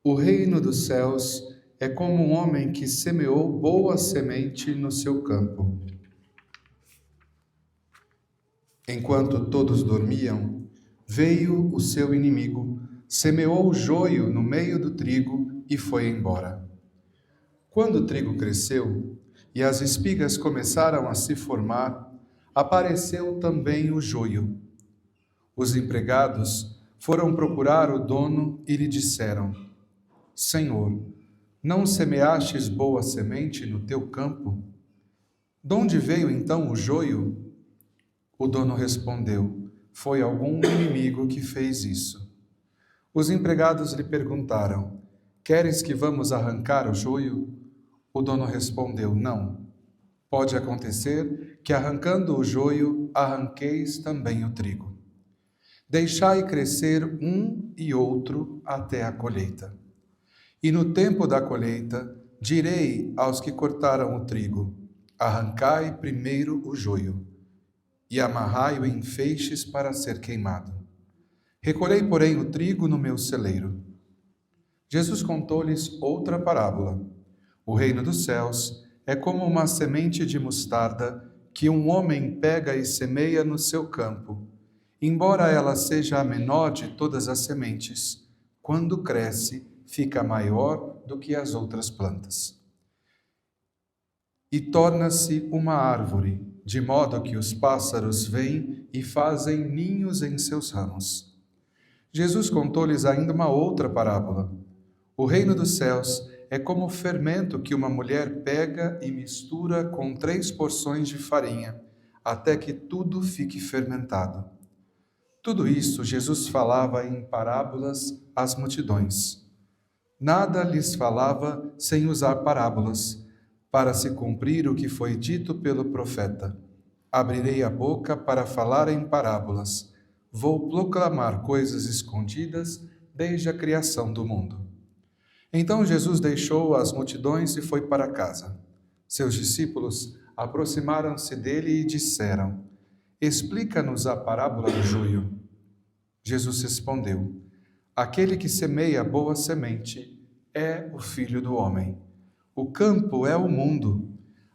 O reino dos céus é como um homem que semeou boa semente no seu campo. Enquanto todos dormiam, veio o seu inimigo, semeou o joio no meio do trigo e foi embora. Quando o trigo cresceu e as espigas começaram a se formar, apareceu também o joio. Os empregados foram procurar o dono e lhe disseram: Senhor, não semeastes boa semente no teu campo? De onde veio então o joio? O dono respondeu: Foi algum inimigo que fez isso. Os empregados lhe perguntaram: Queres que vamos arrancar o joio? O dono respondeu: Não. Pode acontecer que, arrancando o joio, arranqueis também o trigo. Deixai crescer um e outro até a colheita. E no tempo da colheita, direi aos que cortaram o trigo: Arrancai primeiro o joio, e amarrai-o em feixes para ser queimado. Recolhei, porém, o trigo no meu celeiro. Jesus contou-lhes outra parábola. O reino dos céus é como uma semente de mostarda que um homem pega e semeia no seu campo. Embora ela seja a menor de todas as sementes, quando cresce, fica maior do que as outras plantas. E torna-se uma árvore, de modo que os pássaros vêm e fazem ninhos em seus ramos. Jesus contou-lhes ainda uma outra parábola. O reino dos céus é como o fermento que uma mulher pega e mistura com 3 porções de farinha, até que tudo fique fermentado. Tudo isso Jesus falava em parábolas às multidões. Nada lhes falava sem usar parábolas, para se cumprir o que foi dito pelo profeta: Abrirei a boca para falar em parábolas. Vou proclamar coisas escondidas desde a criação do mundo. Então Jesus deixou as multidões e foi para casa. Seus discípulos aproximaram-se dele e disseram: Explica-nos a parábola do joio. Jesus respondeu: Aquele que semeia boa semente é o Filho do Homem. O campo é o mundo.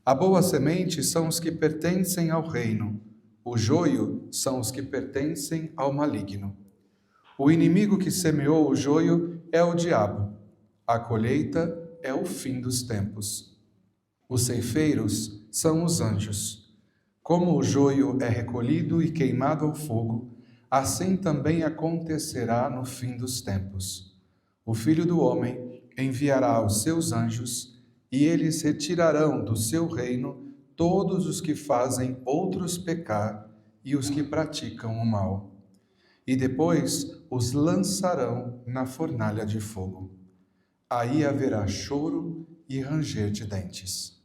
A boa semente são os que pertencem ao reino. O joio são os que pertencem ao maligno. O inimigo que semeou o joio é o diabo. A colheita é o fim dos tempos. Os ceifeiros são os anjos. Como o joio é recolhido e queimado ao fogo, assim também acontecerá no fim dos tempos. O Filho do Homem enviará os seus anjos, e eles retirarão do seu reino todos os que fazem outros pecar e os que praticam o mal. E depois os lançarão na fornalha de fogo. Aí haverá choro e ranger de dentes.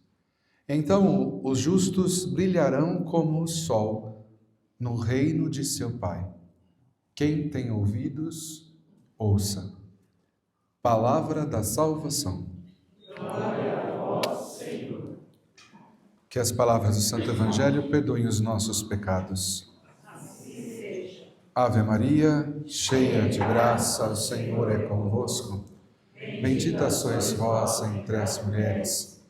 Então os justos brilharão como o sol no reino de seu Pai. Quem tem ouvidos, ouça. Palavra da salvação. Glória a vós, Senhor. Que as palavras do Santo Evangelho perdoem os nossos pecados. Assim seja. Ave Maria, cheia de graça, o Senhor é convosco. Bendita sois vós entre as mulheres.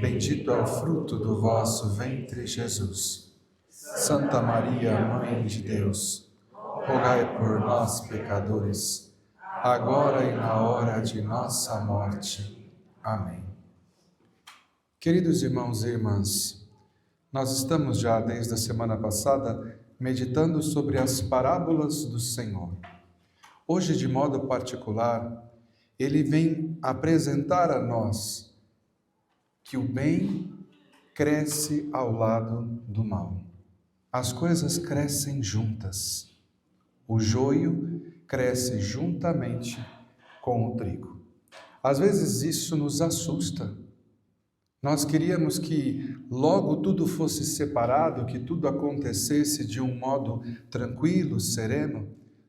Bendito é o fruto do vosso ventre, Jesus. Santa Maria, Mãe de Deus, rogai por nós, pecadores, agora e na hora de nossa morte. Amém. Queridos irmãos e irmãs, nós estamos já desde a semana passada meditando sobre as parábolas do Senhor. Hoje, de modo particular, ele vem apresentar a nós que o bem cresce ao lado do mal. As coisas crescem juntas. O joio cresce juntamente com o trigo. Às vezes isso nos assusta. Nós queríamos que logo tudo fosse separado, que tudo acontecesse de um modo tranquilo, sereno.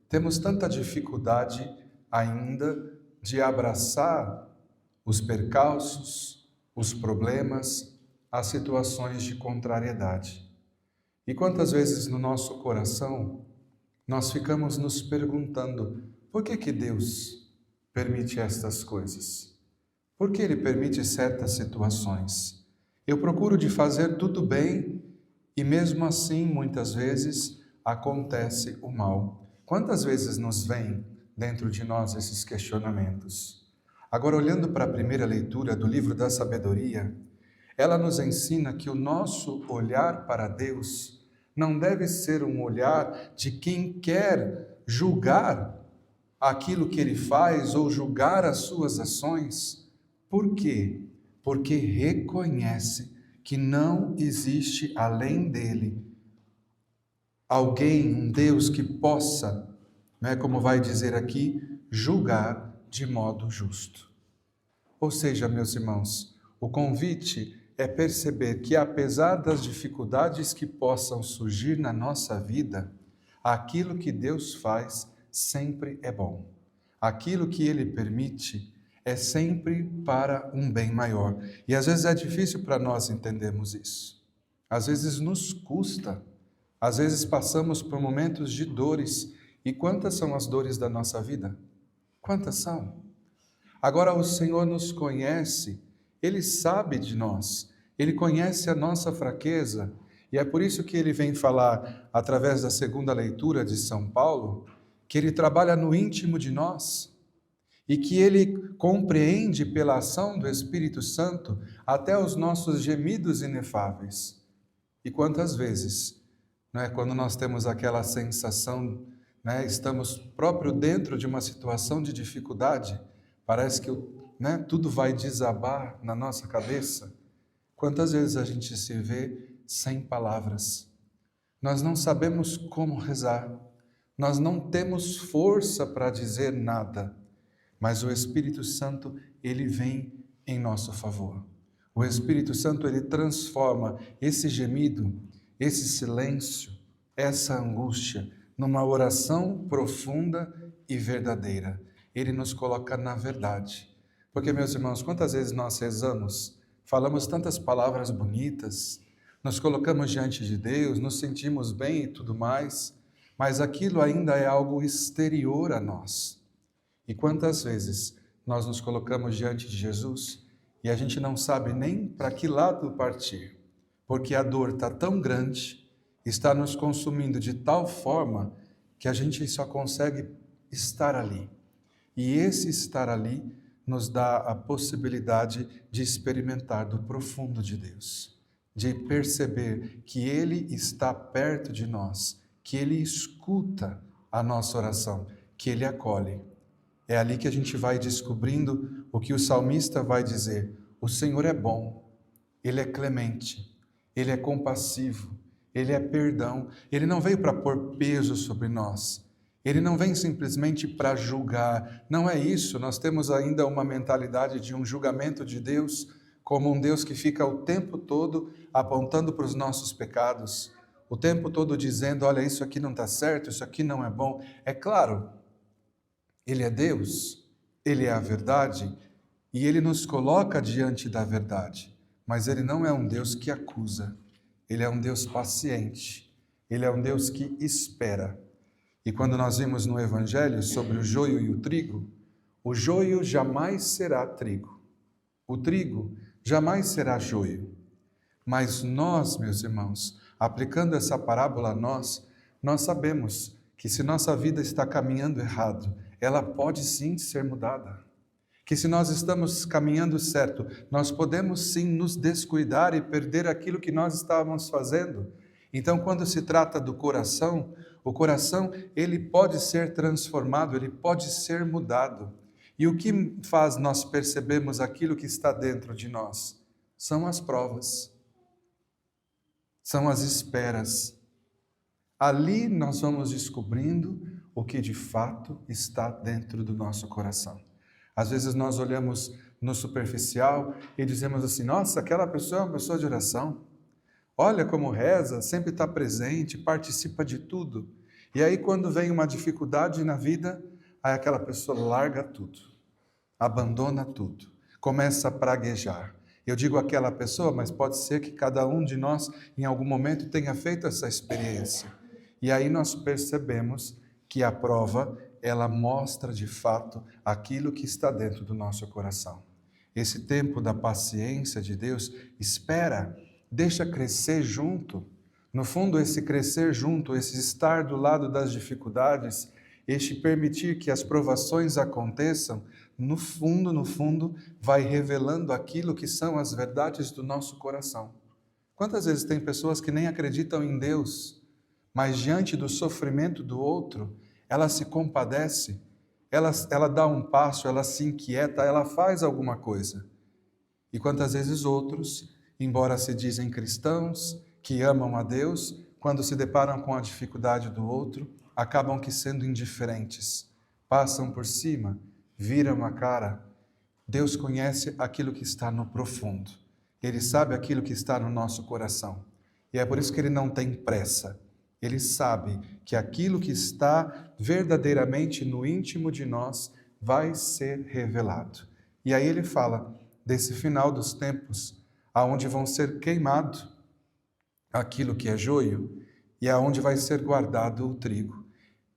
Temos tanta dificuldade ainda de abraçar os percalços, os problemas, as situações de contrariedade. E quantas vezes no nosso coração nós ficamos nos perguntando: por que Deus? permite estas coisas? Por que Ele permite certas situações? Eu procuro de fazer tudo bem e mesmo assim, muitas vezes, acontece o mal. Quantas vezes nos vem dentro de nós esses questionamentos? Agora, olhando para a primeira leitura do livro da sabedoria, ela nos ensina que o nosso olhar para Deus não deve ser um olhar de quem quer julgar aquilo que Ele faz ou julgar as suas ações. Por quê? Porque reconhece que não existe além dele alguém, um Deus que possa, como vai dizer aqui, julgar de modo justo. Ou seja, meus irmãos, o convite é perceber que apesar das dificuldades que possam surgir na nossa vida, aquilo que Deus faz sempre é bom. Aquilo que Ele permite é sempre para um bem maior. E às vezes é difícil para nós entendermos isso. Às vezes nos custa. Às vezes passamos por momentos de dores. E quantas são as dores da nossa vida? Quantas são? Agora o Senhor nos conhece, Ele sabe de nós, Ele conhece a nossa fraqueza. E é por isso que Ele vem falar, através da segunda leitura de São Paulo, que Ele trabalha no íntimo de nós. E que Ele compreende pela ação do Espírito Santo até os nossos gemidos inefáveis. E quantas vezes, quando nós temos aquela sensação, estamos próprio dentro de uma situação de dificuldade, parece que tudo vai desabar na nossa cabeça. Quantas vezes a gente se vê sem palavras? Nós não sabemos como rezar, nós não temos força para dizer nada. Mas o Espírito Santo, Ele vem em nosso favor. O Espírito Santo, Ele transforma esse gemido, esse silêncio, essa angústia, numa oração profunda e verdadeira. Ele nos coloca na verdade. Porque, meus irmãos, quantas vezes nós rezamos, falamos tantas palavras bonitas, nos colocamos diante de Deus, nos sentimos bem e tudo mais, mas aquilo ainda é algo exterior a nós. E quantas vezes nós nos colocamos diante de Jesus e a gente não sabe nem para que lado partir, porque a dor está tão grande, está nos consumindo de tal forma que a gente só consegue estar ali. E esse estar ali nos dá a possibilidade de experimentar do profundo de Deus, de perceber que Ele está perto de nós, que Ele escuta a nossa oração, que Ele acolhe. É ali que a gente vai descobrindo o que o salmista vai dizer. O Senhor é bom, Ele é clemente, Ele é compassivo, Ele é perdão. Ele não veio para pôr peso sobre nós. Ele não vem simplesmente para julgar. Não é isso. Nós temos ainda uma mentalidade de um julgamento de Deus como um Deus que fica o tempo todo apontando para os nossos pecados, o tempo todo dizendo, olha, isso aqui não está certo, isso aqui não é bom. É claro, Ele é Deus, Ele é a verdade e Ele nos coloca diante da verdade. Mas Ele não é um Deus que acusa, Ele é um Deus paciente, Ele é um Deus que espera. E quando nós vimos no Evangelho sobre o joio e o joio jamais será trigo, o trigo jamais será joio. Mas nós, meus irmãos, aplicando essa parábola a nós sabemos que se nossa vida está caminhando errado, ela pode sim ser mudada. Que se nós estamos caminhando certo, nós podemos sim nos descuidar e perder aquilo que nós estávamos fazendo. Então, quando se trata do coração, o coração, ele pode ser transformado, ele pode ser mudado. E o que faz nós percebermos aquilo que está dentro de nós? São as provas, são as esperas. Ali nós vamos descobrindo o que de fato está dentro do nosso coração. Às vezes nós olhamos no superficial e dizemos assim, nossa, aquela pessoa é uma pessoa de oração. Olha como reza, sempre está presente, participa de tudo. E aí quando vem uma dificuldade na vida, aí aquela pessoa larga tudo, abandona tudo, começa a praguejar. Eu digo aquela pessoa, mas pode ser que cada um de nós em algum momento tenha feito essa experiência. E aí nós percebemos que a prova, ela mostra de fato aquilo que está dentro do nosso coração. Esse tempo da paciência de Deus, espera, deixa crescer junto. No fundo, esse crescer junto, esse estar do lado das dificuldades, este permitir que as provações aconteçam, no fundo, vai revelando aquilo que são as verdades do nosso coração. Quantas vezes tem pessoas que nem acreditam em Deus, mas diante do sofrimento do outro, ela se compadece, ela dá um passo, ela se inquieta, ela faz alguma coisa. E quantas vezes outros, embora se dizem cristãos, que amam a Deus, quando se deparam com a dificuldade do outro, acabam que sendo indiferentes, passam por cima, viram a cara. Deus conhece aquilo que está no profundo. Ele sabe aquilo que está no nosso coração. E é por isso que Ele não tem pressa. Ele sabe que aquilo que está verdadeiramente no íntimo de nós vai ser revelado. E aí Ele fala desse final dos tempos, aonde vão ser queimado aquilo que é joio e aonde vai ser guardado o trigo.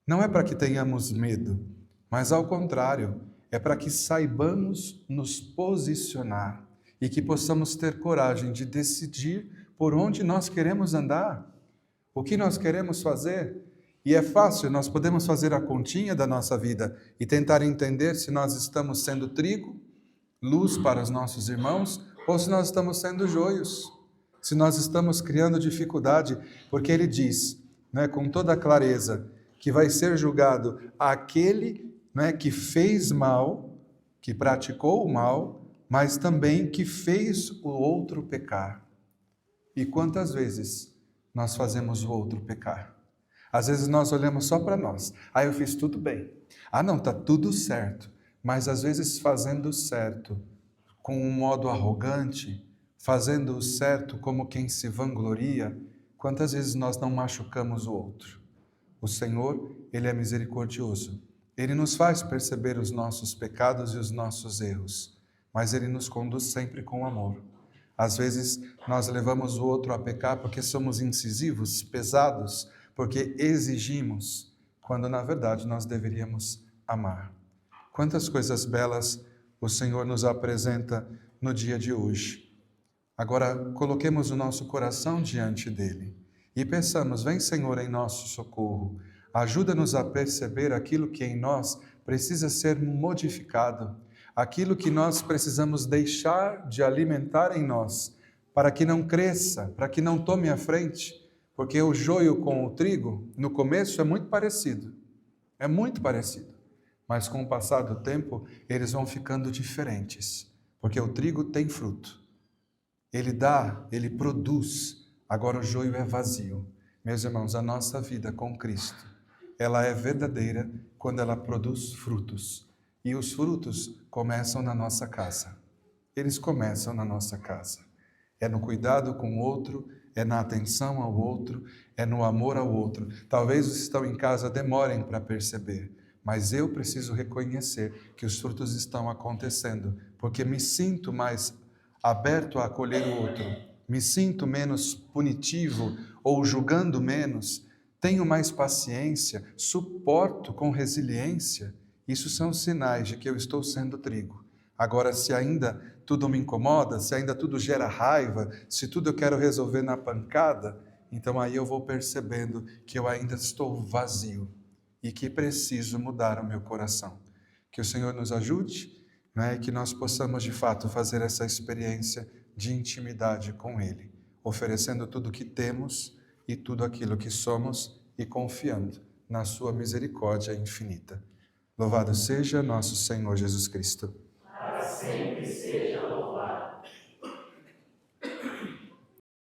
Não é para que tenhamos medo, mas ao contrário, é para que saibamos nos posicionar e que possamos ter coragem de decidir por onde nós queremos andar, o que nós queremos fazer. E é fácil, nós podemos fazer a continha da nossa vida e tentar entender se nós estamos sendo trigo, luz para os nossos irmãos, ou se nós estamos sendo joios, se nós estamos criando dificuldade, porque Ele diz, com toda clareza, que vai ser julgado aquele que fez mal, que praticou o mal, mas também que fez o outro pecar. E quantas vezes nós fazemos o outro pecar? Às vezes nós olhamos só para nós. Eu fiz tudo bem. Não, está tudo certo. Mas às vezes fazendo o certo com um modo arrogante, fazendo o certo como quem se vangloria, quantas vezes nós não machucamos o outro? O Senhor, Ele é misericordioso. Ele nos faz perceber os nossos pecados e os nossos erros, mas Ele nos conduz sempre com amor. Às vezes nós levamos o outro a pecar porque somos incisivos, pesados, porque exigimos, quando na verdade nós deveríamos amar. Quantas coisas belas o Senhor nos apresenta no dia de hoje. Agora, coloquemos o nosso coração diante dEle e peçamos, vem Senhor em nosso socorro, ajuda-nos a perceber aquilo que em nós precisa ser modificado, aquilo que nós precisamos deixar de alimentar em nós, para que não cresça, para que não tome a frente, porque o joio com o trigo, no começo é muito parecido, mas com o passar do tempo, eles vão ficando diferentes, porque o trigo tem fruto, ele dá, ele produz, agora o joio é vazio. Meus irmãos, a nossa vida com Cristo, ela é verdadeira quando ela produz frutos. E os frutos começam na nossa casa. Eles começam na nossa casa. É no cuidado com o outro, é na atenção ao outro, é no amor ao outro. Talvez os que estão em casa demorem para perceber, mas eu preciso reconhecer que os frutos estão acontecendo, porque me sinto mais aberto a acolher o outro, me sinto menos punitivo ou julgando menos, tenho mais paciência, suporto com resiliência. Isso são sinais de que eu estou sendo trigo. Agora, se ainda tudo me incomoda, se ainda tudo gera raiva, se tudo eu quero resolver na pancada, então aí eu vou percebendo que eu ainda estou vazio e que preciso mudar o meu coração. Que o Senhor nos ajude, e que nós possamos de fato fazer essa experiência de intimidade com Ele, oferecendo tudo o que temos e tudo aquilo que somos e confiando na sua misericórdia infinita. Louvado seja nosso Senhor Jesus Cristo. Para sempre seja louvado.